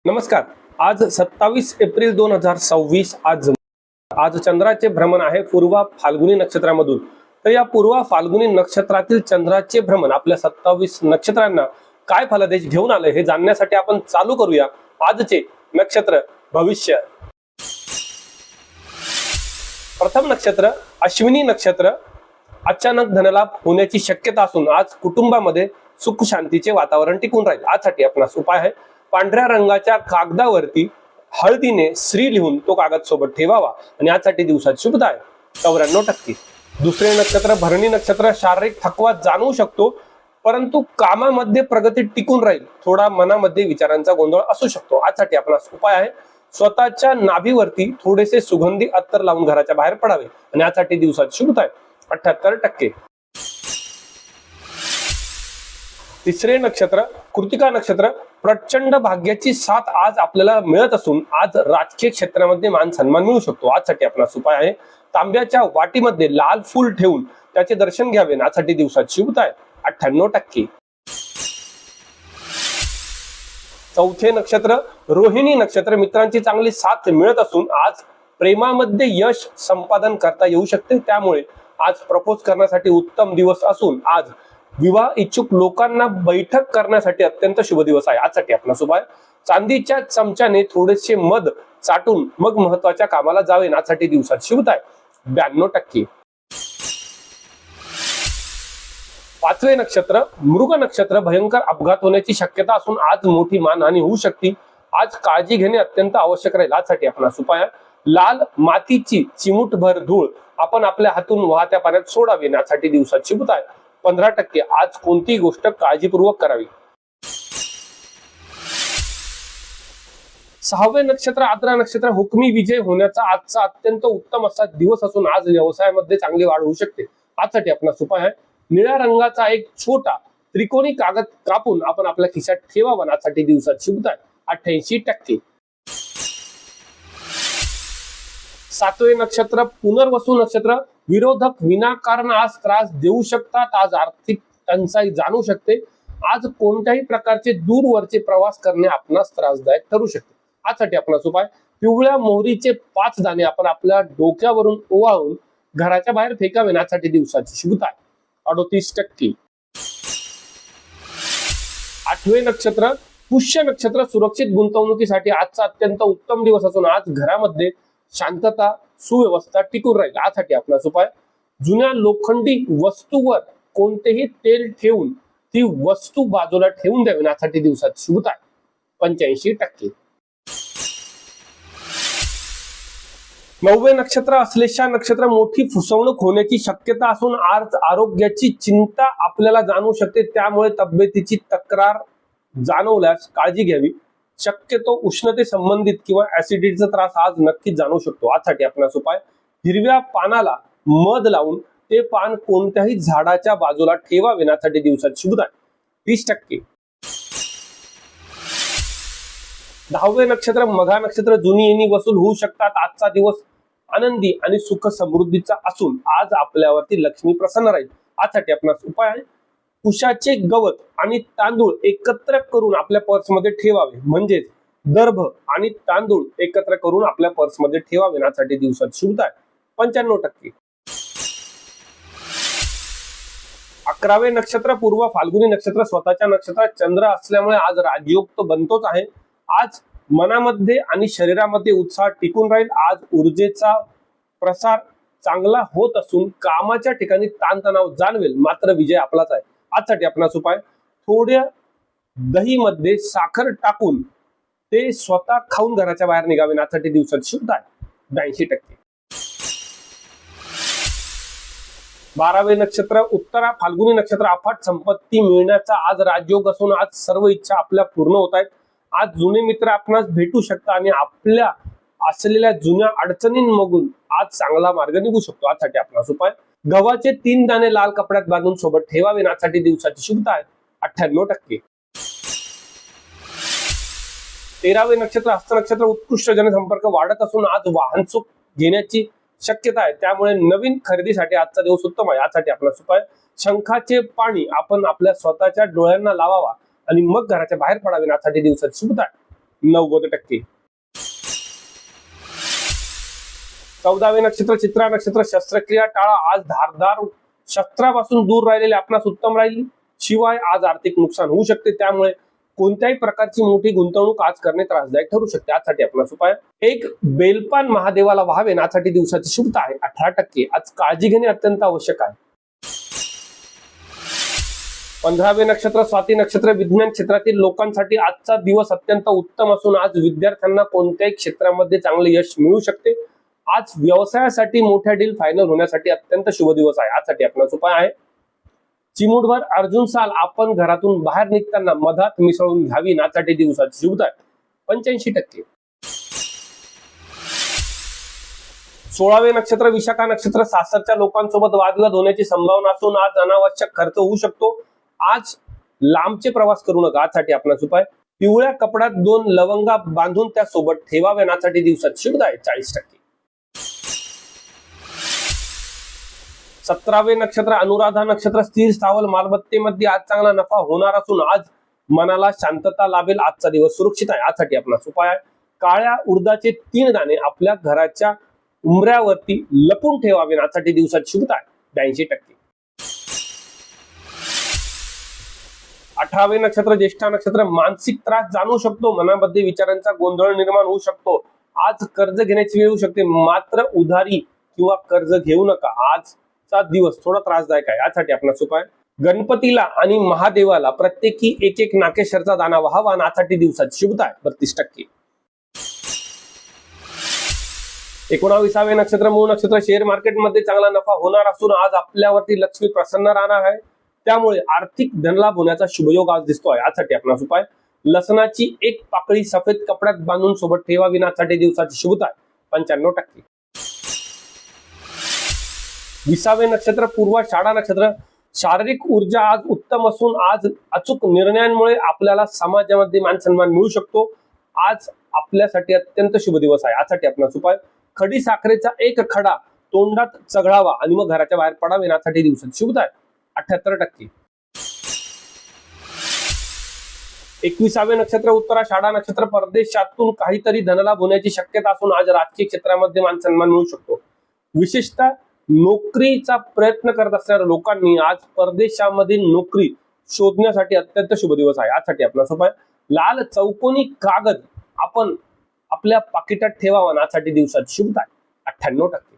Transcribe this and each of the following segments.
नमस्कार. आज 27 एप्रिल 2026. आज चंद्राचे भ्रमण आहे पूर्वा फाल्गुनी नक्षत्रामधून. तर या पूर्वा फाल्गुनी नक्षत्रातील चंद्राचे भ्रमण आपल्या 27 नक्षत्रांना काय फलादेश घेऊन आले हे जाणण्यासाठी आपण चालू करूया आजचे नक्षत्र भविष्य. प्रथम नक्षत्र अश्विनी नक्षत्र. अचानक धनलाभ होण्याची शक्यता असून आज कुटुंबामध्ये सुख शांतीचे वातावरण टिकून राहील. यासाठी आपणास उपाय आहे, पांढऱ्या रंगाच्या कागदावरती हळदीने श्री लिहून तो कागद सोबत ठेवावा आणि यासाठी दिवसात शुभता आहे 94%. दुसरे नक्षत्र भरणी नक्षत्र. शारीरिक थकवा जाणवू शकतो परंतु कामामध्ये प्रगती टिकून राहील. थोडा मनामध्ये विचारांचा गोंधळ असू शकतो. यासाठी आपणास उपाय आहे, स्वतःच्या नाभीवरती थोडेसे सुगंधी अत्तर लावून घराच्या बाहेर पडावे आणि यासाठी दिवसात शुभता आहे 78%. तिसरे नक्षत्र कृतिका नक्षत्र. प्रचंड भाग्याची साथ आज आपल्याला मिळत असून आज राजकीय क्षेत्रामध्ये मान सन्मान मिळू शकतो. यासाठी आपणास उपाय आहे, तांब्याच्या वाटीमध्ये लाल फूल ठेवून त्याचे दर्शन घ्यावे. यासाठी दिवसात शुभता आहे 98%. चौथे नक्षत्र रोहिणी नक्षत्र. मित्रांची चांगली साथ मिळत असून आज प्रेमामध्ये यश संपादन करता येऊ शकते. त्यामुळे आज प्रपोज करण्यासाठी उत्तम दिवस असून आज विवाह इच्छुक लोकांना बैठक करण्यासाठी अत्यंत शुभ दिवस आहे. यासाठी आपणास उपाय, चांदीच्या चमच्याने थोडेसे मध चाटून मग महत्वाच्या कामाला जावे. यासाठी दिवसात शुभता आहे 92%. पाचवे नक्षत्र मृग नक्षत्र. भयंकर अपघात होण्याची शक्यता असून आज मोठी मानहानी होऊ शकते. आज काळजी घेणे अत्यंत आवश्यक राहील. यासाठी आपणास उपाय, लाल मातीची चिमूटभर धूळ आपण आपल्या हातून वाहत्या पाण्यात सोडावी. यासाठी दिवसात शुभता आहे 15%. आज कोणतीही गोष्ट काळजीपूर्वक करावी. सहावे नक्षत्र आद्रा नक्षत्र. हुकमी विजय होण्याचा आजचा अत्यंत उत्तम असा दिवस असून आज व्यवसायामध्ये चांगली वाढ होऊ शकते. यासाठी आपणास उपाय आहे, निळ्या रंगाचा एक छोटा त्रिकोणी कागद कापून आपण आपल्या खिशात ठेवावा. यासाठी दिवसात शुभता आहे 88%. सातवे नक्षत्र पुनर्वसू नक्षत्र. विरोधक विनाकारण आज त्रास देऊ शकतात. आज आर्थिक टंचाई जाणू शकते. आज कोणत्याही प्रकारचे दूरवरचे प्रवास करणे आपणास त्रासदायक ठरू शकते. यासाठी आपणास उपाय, पिवळ्या मोहरीचे 5 दाणे आपण आपल्या डोक्यावरून ओवाळून घराच्या बाहेर फेकावे. यासाठी दिवसाची शुभता आहे 38%. आठवे नक्षत्र पुष्य नक्षत्र. सुरक्षित गुंतवणुकीसाठी आजचा अत्यंत उत्तम दिवस असून आज घरामध्ये शांतता सुव्यवस्था टिकून राहील. यासाठी आपणास उपाय, जुन्या लोखंडी वस्तूवर कोणतेही तेल ठेवून ती वस्तू बाजूला ठेवून द्यावी. यासाठी दिवसात शुभता आहे 85%. नववे नक्षत्र अश्लेषा नक्षत्र. मोठी फसवणूक होण्याची शक्यता असून आज आरोग्याची चिंता आपल्याला जाणवू शकते. त्यामुळे तब्येतीची तक्रार जाणवल्यास काळजी घ्यावी. शक्यतो उष्णते संबंधित किंवा ऍसिडिटीचा त्रास आज नक्कीच जाणवू शकतो. यासाठी आपणास उपाय, हिरव्या पानाला मध लावून ते पान कोणत्याही झाडाच्या बाजूला ठेवावे. यासाठी दिवसात शुभता आहे 30%. दहावे नक्षत्र मघा नक्षत्र. जुनी येणी वसूल होऊ शकतात. आजचा दिवस आनंदी आणि सुख समृद्धीचा असून आज आपल्यावरती लक्ष्मी प्रसन्न राहील. यासाठी आपणास उपाय आहे, उशाचे गवत आणि तांदूळ एकत्र करून आपल्या पर्समध्ये ठेवावे. म्हणजेच दर्भ आणि तांदूळ एकत्र करून आपल्या पर्समध्ये ठेवावे. यासाठी दिवसात शुभता आहे 95%. 11वे नक्षत्र पूर्व फाल्गुनी नक्षत्र. स्वतःच्या नक्षत्रात चंद्र असल्यामुळे आज राजयोग तो बनतोच आहे. आज मनामध्ये आणि शरीरामध्ये उत्साह टिकून राहील. आज ऊर्जेचा प्रसार चांगला होत असून कामाच्या ठिकाणी ताणतणाव जाणवेल मात्र विजय आपलाच आहे. यासाठी आपणास उपाय, थोड्या दही मध्ये साखर टाकून ते स्वतः खाऊन घराच्या बाहेर निघावे. यासाठी दिवसात शुभता आहे 82%. 12वे नक्षत्र उत्तरा फाल्गुनी नक्षत्र. अफाट संपत्ती मिळण्याचा आज राजयोग असून आज सर्व इच्छा आपल्या पूर्ण होत आहेत. आज जुने मित्र आपणास भेटू शकतात आणि आपल्या असलेल्या जुन्या अडचणींमधून आज चांगला मार्ग निघू शकतो. यासाठी आपणास उपाय, गव्हाचे 3 दाणे लाल कपड्यात बांधून सोबत ठेवावे. यासाठी दिवसाची शुभता आहे 98%. 13वे नक्षत्र हस्त नक्षत्र. उत्कृष्ट जनसंपर्क वाढत असून आज वाहन सुख घेण्याची शक्यता आहे, त्यामुळे नवीन खरेदीसाठी आजचा दिवस उत्तम आहे. यासाठी आपला उपाय शंखाचे पाणी आपण आपल्या स्वतःच्या डोळ्यांना लावावा आणि मग घराच्या बाहेर पडावे. यासाठी दिवसाची शुभता आहे 90%. 14वे नक्षत्र चित्रा नक्षत्र शस्त्रक्रिया टाळा. आज धारदार शस्त्रापासून दूर राहिलेले आपणास उत्तम राहील. शिवाय आज आर्थिक नुकसान होऊ शकते, त्यामुळे कोणत्याही प्रकारची मोठी गुंतवणूक आज करणे त्रासदायक ठरू शकते. यासाठी आपला उपाय एक बेलपान महादेवाला व्हावे. यासाठी दिवसाची शुभता आहे 18%. आज काळजी घेणे अत्यंत आवश्यक आहे. 15वे नक्षत्र स्वाती नक्षत्र विज्ञान क्षेत्रातील लोकांसाठी आजचा दिवस अत्यंत उत्तम असून आज विद्यार्थ्यांना कोणत्याही क्षेत्रामध्ये चांगले यश मिळू शकते. आज व्यवसायासाठी मोठ्या डील फायनल होण्यासाठी अत्यंत शुभ दिवस आहे. यासाठी आपला उपाय आहे चिमूटभर अर्जुन साल आपण घरातून बाहेर निघताना मधात मिसळून घ्यावी. यासाठी दिवसाची शुभता आहे 85%. 16वे नक्षत्र विशाखा नक्षत्र सासरच्या लोकांसोबत वादविवाद होण्याची संभावना असून आज अनावश्यक खर्च होऊ शकतो. आज लांबचे प्रवास करू नका. यासाठी आपला उपाय पिवळ्या कपड्यात 2 लवंगा बांधून त्या सोबत ठेवाव्या. यासाठी दिवसाची शुभता आहे 40%. 17वे नक्षत्र अनुराधा नक्षत्र स्थिर स्थावर मालमत्तेमध्ये आज चांगला नफा होणार असून आज मनाला शांतता लाभेल. आजचा दिवस सुरक्षित आहे. यासाठी आपला उपाय आहे काळ्या उडदाचे 3 दाणे आपल्या घराच्या उंबऱ्यावरती लपून ठेवावे. यासाठी दिवसाची शुभता आहे 82%. 18वे नक्षत्र ज्येष्ठा नक्षत्र मानसिक त्रास जाणवू शकतो. मनामध्ये विचारांचा गोंधळ निर्माण होऊ शकतो. आज कर्ज घेण्याची वेळ येऊ शकते, मात्र उधारी किंवा कर्ज घेऊ नका. आजचा दिवस थोडा त्रासदायक आहे. यासाठी आपला उपाय गणपतीला आणि महादेवाला प्रत्येकी एक नाकेशरचा दाना व्हावा. यासाठी दिवसाची शुभता आहे 32%. 19वे नक्षत्र मूळ नक्षत्र शेअर मार्केटमध्ये चांगला नफा होणार असून आज आपल्यावरती लक्ष्मी प्रसन्न राहणार आहे, त्यामुळे आर्थिक धनलाभ होण्याचा शुभयोग आज दिसतोय. यासाठी आपला उपाय लसणाची 1 पाकळी सफेद कपड्यात बांधून सोबत ठेवावी. यासाठी दिवसाची शुभता आहे 95%. 20वे नक्षत्र पूर्वाषाढा नक्षत्र शारीरिक ऊर्जा आज उत्तम असून आज अचूक निर्णयांमुळे आपल्याला समाजामध्ये मान सन्मान मिळू शकतो. आज आपल्यासाठी अत्यंत शुभ दिवस आहे. यासाठी आपला उपाय खडी साखरेचा 1 खडा तोंडात चघळावा आणि मग घराच्या बाहेर पडावे. यासाठी दिवसाची शुभता आहे 78%. 21वे नक्षत्र उत्तराषाढा नक्षत्र परदेशातून काहीतरी धनलाभ होण्याची शक्यता असून आज राजकीय क्षेत्रामध्ये मान सन्मान मिळू शकतो. विशेषतः नोकरीचा प्रयत्न करत असणाऱ्या लोकांनी आज परदेशामधील नोकरी शोधण्यासाठी अत्यंत शुभ दिवस आहे. यासाठी आपला उपाय लाल चौकोनी कागद आपण आपल्या पाकिटात ठेवावा. यासाठी दिवसाची शुभता आहे 98%.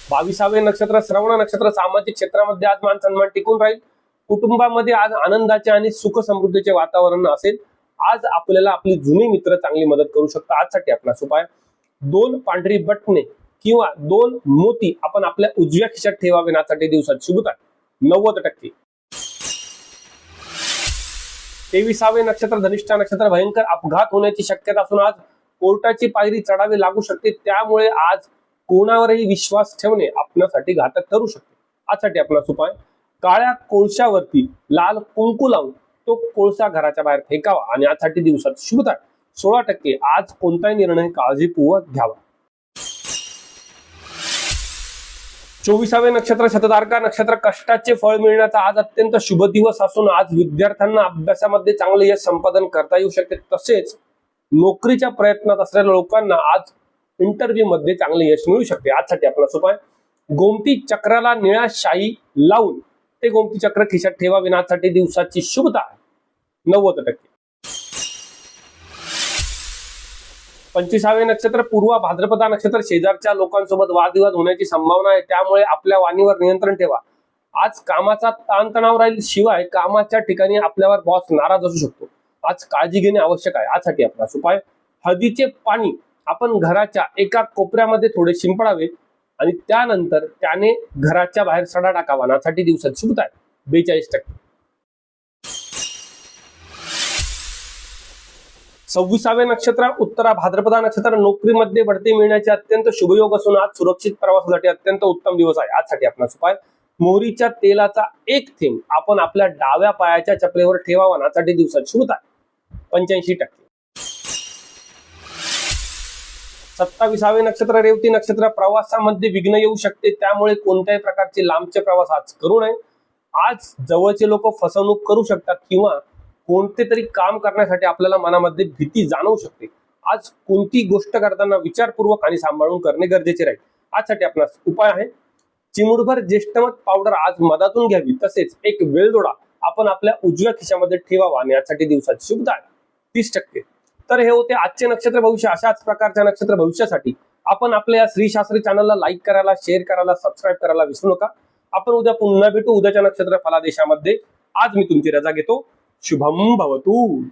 22वे नक्षत्र श्रवण नक्षत्र सामाजिक क्षेत्रामध्ये आज मान सन्मान टिकून राहील. कुटुंबामध्ये आज आनंदाचे आणि सुख समृद्धीचे वातावरण असेल. आज आपल्याला आपली जुने मित्र चांगली मदत करू शकतात. आजसाठी आपला उपाय 2 पांढरी बटणे किंवा 2 मोती आपण आपल्या उजव्या खिशात ठेवावे. यासाठी दिवसाची शुभता आहे 90%. 23वे नक्षत्र धनिष्ठा नक्षत्र भयंकर अपघात होण्याची शक्यता असून आज कोर्टाची पायरी चढावी लागू शकते, त्यामुळे आज कोणावरही विश्वास ठेवणे आपल्यासाठी घातक ठरू शकते. यासाठी आपला उपाय काळ्या कोळशावरती लाल कुंकू लावून तो कोळसा घराच्या बाहेर फेकावा आणि यासाठी दिवसाची शुभता 16%. आज कोणताही निर्णय काळजीपूर्वक घ्यावा. 24वे नक्षत्र शतधारका नक्षत्र कष्टाचे फळ मिळण्याचा आज अत्यंत शुभ दिवस असून आज विद्यार्थ्यांना अभ्यासामध्ये चांगले यश संपादन करता येऊ शकते. तसेच नोकरीच्या प्रयत्नात असलेल्या लोकांना आज इंटरव्ह्यू मध्ये चांगले यश मिळू शकते. यासाठी आपला उपाय गोमती चक्राला निळा शाई लावून ते गोमती चक्र खिशात ठेवावे. यासाठी दिवसाची शुभता 90%. 25वे नक्षत्र पूर्व भाद्रपदा नक्षत्र शेजारच्या लोकांसोबत वादविवाद होण्याची संभावना आहे, त्यामुळे आपल्या वाणीवर नियंत्रण ठेवा. आज कामाचा ताणतणाव राहील, शिवाय कामाच्या ठिकाणी आपल्यावर बॉस नाराज असू शकतो. आज काळजी घेणे आवश्यक आहे. यासाठी आपला उपाय हळदीचे पाणी आपण घराच्या एका कोपऱ्यामध्ये थोडे शिंपडावे आणि त्यानंतर त्याने घराच्या बाहेर सडा टाकावा. यासाठी दिवसाची शुभता आहे 42%. 26वे नक्षत्र उत्तरा भाद्रपदा नक्षत्र नोकरीमध्ये बढती मिळण्याचे अत्यंत शुभयोग असून आज सुरक्षित प्रवासासाठी अत्यंत उत्तम दिवस आहे. यासाठी आपला उपाय मोहरीच्या तेलाचा 1 थेंब आपण आपल्या डाव्या पायाच्या चपलेवर ठेवावा. यासाठी दिवसाची शुभता 85%. 27वे नक्षत्र रेवती नक्षत्र, प्रवासामध्ये विघ्न येऊ शकते, त्यामुळे कोणत्याही प्रकारचे लांबचे प्रवास आज करू नये. आज जवळचे लोक फसवणूक करू शकतात किंवा कोणते तरी काम करण्यासाठी आपल्याला मनामध्ये भीती जाणवू शकते. आज कोणती गोष्ट करताना विचारपूर्वक आणि सांभाळून करणे गरजेचे राहील. आजसाठी आपणास उपाय आहे, चिमूटभर ज्येष्ठमध पावडर आज मधातून घ्यावी, तसेच एक वेलदोडा आपण आपल्या उजव्या खिशामध्ये ठेवावा आणि यासाठी दिवसाची शुभता 30%. तर हे होते आजचे नक्षत्र भविष्य. अशाच प्रकारच्या नक्षत्र भविष्यासाठी आपण आपल्या या श्री शास्त्री चॅनलला लाईक करायला, शेअर करायला, सबस्क्राईब करायला विसरू नका. आपण उद्या पुन्हा भेटू उद्याच्या नक्षत्र फलादेशामध्ये. आज मी तुमची रजा घेतो. शुभम भवतु.